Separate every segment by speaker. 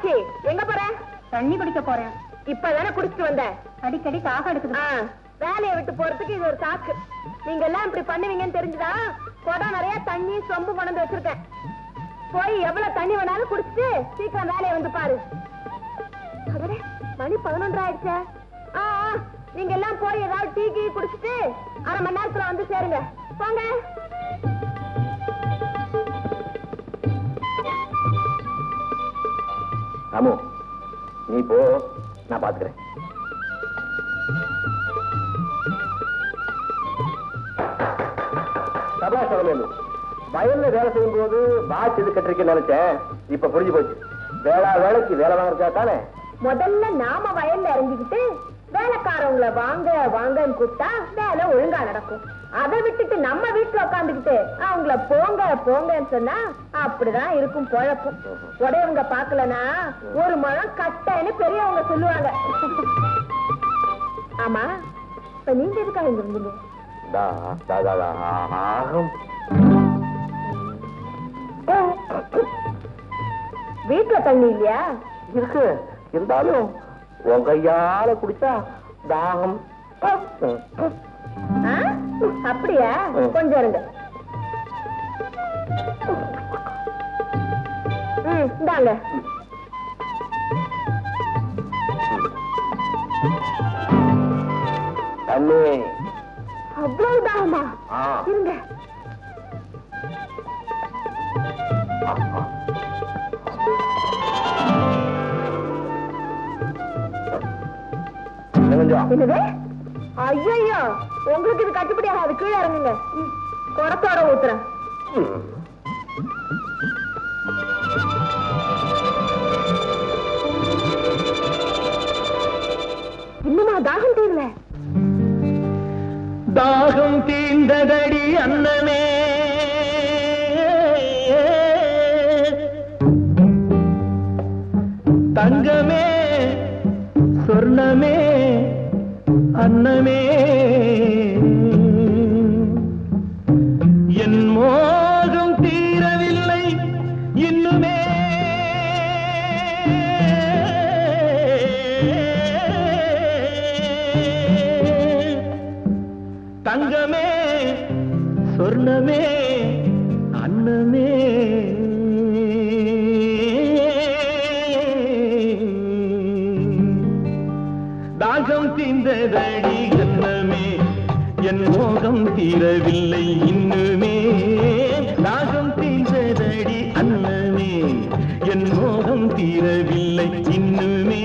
Speaker 1: மீனாட்சி எங்க போற?
Speaker 2: தண்ணி குடிக்க போறேன்.
Speaker 1: இப்பதானே குடிச்சிட்டு வந்த.
Speaker 2: அடிக்கடி தாக எடுக்குது.
Speaker 1: வேலையை விட்டு போறதுக்கு இது ஒரு சாக்கு. நீங்க எல்லாம் இப்படி பண்ணுவீங்கன்னு தெரிஞ்சுதா குடம் நிறைய தண்ணி சொம்பு கொண்டு வச்சிருக்கேன். போய் எவ்வளவு தண்ணி வேணாலும் குடிச்சிட்டு சீக்கிரம் வேலையை வந்து பாரு. மணி 11 ஆயிடுச்சே. நீங்க எல்லாம் போய் ஏதாவது டீ கீ குடிச்சிட்டு அரை மணி நேரத்துல வந்து சேருங்க. போங்க.
Speaker 3: ராமு நீ போ, நான் பாத்துக்கிறேன். வயல்ல வேலை செய்யும் போது வாட்ச் இது கட்டிருக்கேன்னு நினைச்சேன். இப்ப புரிஞ்சு போச்சு. வேலைக்கு வேலை வாங்குறதா தானே?
Speaker 1: முதல்ல நாம வயல்ல இறங்கிக்கிட்டு வேலைக்காரவங்களை வாங்க வாங்கன்னு கூப்பிட்டா வேலை ஒழுங்கா நடக்கும். அதை விட்டுட்டு நம்ம வீட்டுல உட்காந்துக்கிட்டு அவங்கள போங்க போங்கன்னு சொன்னா அப்படிதான் இருக்கும் பொழப்பு. உடையவங்க பாக்கலனா ஒரு முழம் கட்டன்னு பெரியவங்க சொல்லுவாங்க. ஆமா, இப்ப நீங்க எதுக்காக இங்க இருந்தீங்க? வீட்டுல தண்ணி இல்லையா?
Speaker 3: இருக்கு, இருந்தாலும் உன் கையால குடிச்சா தாகம்.
Speaker 1: அப்படியா? கொஞ்சம் இருங்க. இந்தாங்க.
Speaker 3: தண்ணி
Speaker 1: அவ்வளவு தாகமா? இருங்க. என்னது? ஐயோ, உங்களுக்கு இது கட்டுப்படி ஆகாது. கீழே இறங்குங்க. குடத்தோட ஊத்துறேன். இன்னுமா தாகம் தீரல?
Speaker 4: தாகம் தீர்ந்ததடி அண்ணனே, தங்கமே சொர்ணமே அன்னமே, என் மோகம் தீரவில்லை இன்னுமே. தங்கமே சொர்ணமே அன்னமே, தாகம் தீர்ந்ததடி அன்னமே, என் மோகம் தீரவில்லை இன்னுமே. தாகம் தீர்ந்ததடி அன்னமே, என் மோகம் தீரவில்லை இன்னுமே.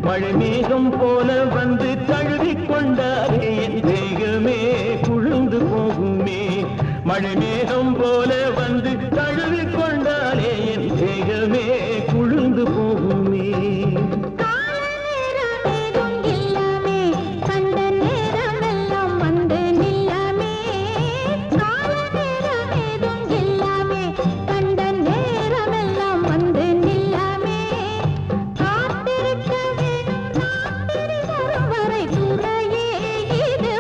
Speaker 4: மழை மேகம் போல வந்து தழுவிக் கொண்டாரே என் தேகமே குழுந்து போகுமே. மழை மேகம் போல வந்து தழுவிக் கொண்டாரே என் தேகமே குழுந்து போகுமே.
Speaker 5: இது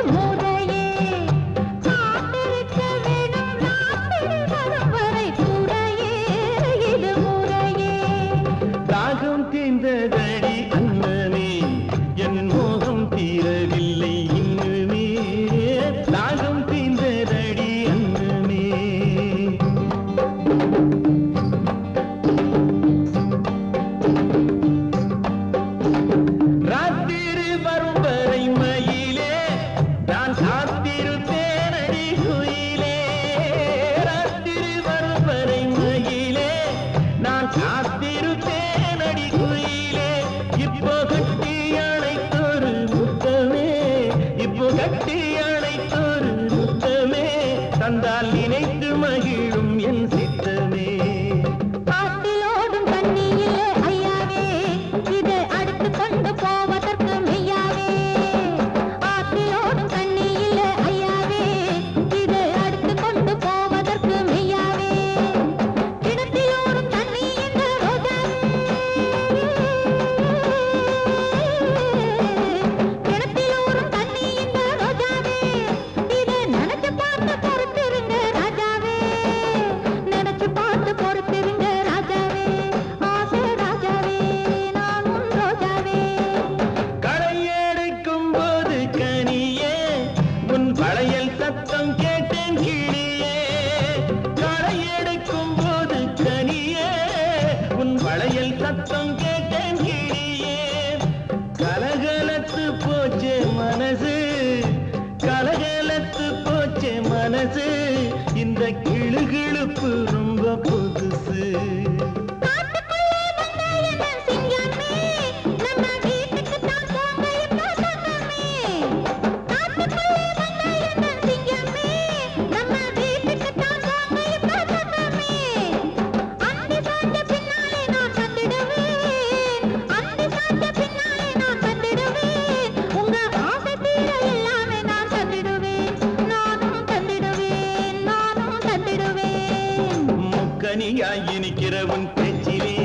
Speaker 4: முக்கனியாய் இனிக்கிற உன் பேச்சிலே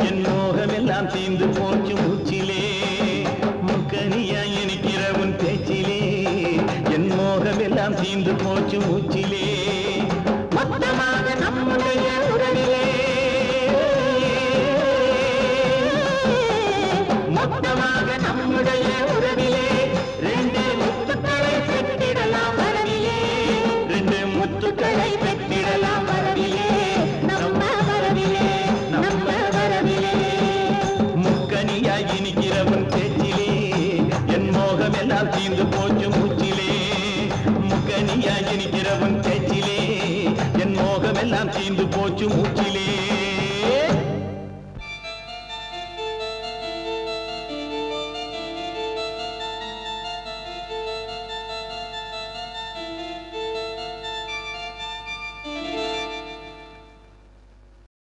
Speaker 4: என் மோகமெல்லாம் தீந்து போச்சு மூச்சிலே. முக்கனியாய் இனிக்கிற உன் பேச்சிலே என் மோகமெல்லாம் தீந்து போச்சு மூச்சிலே.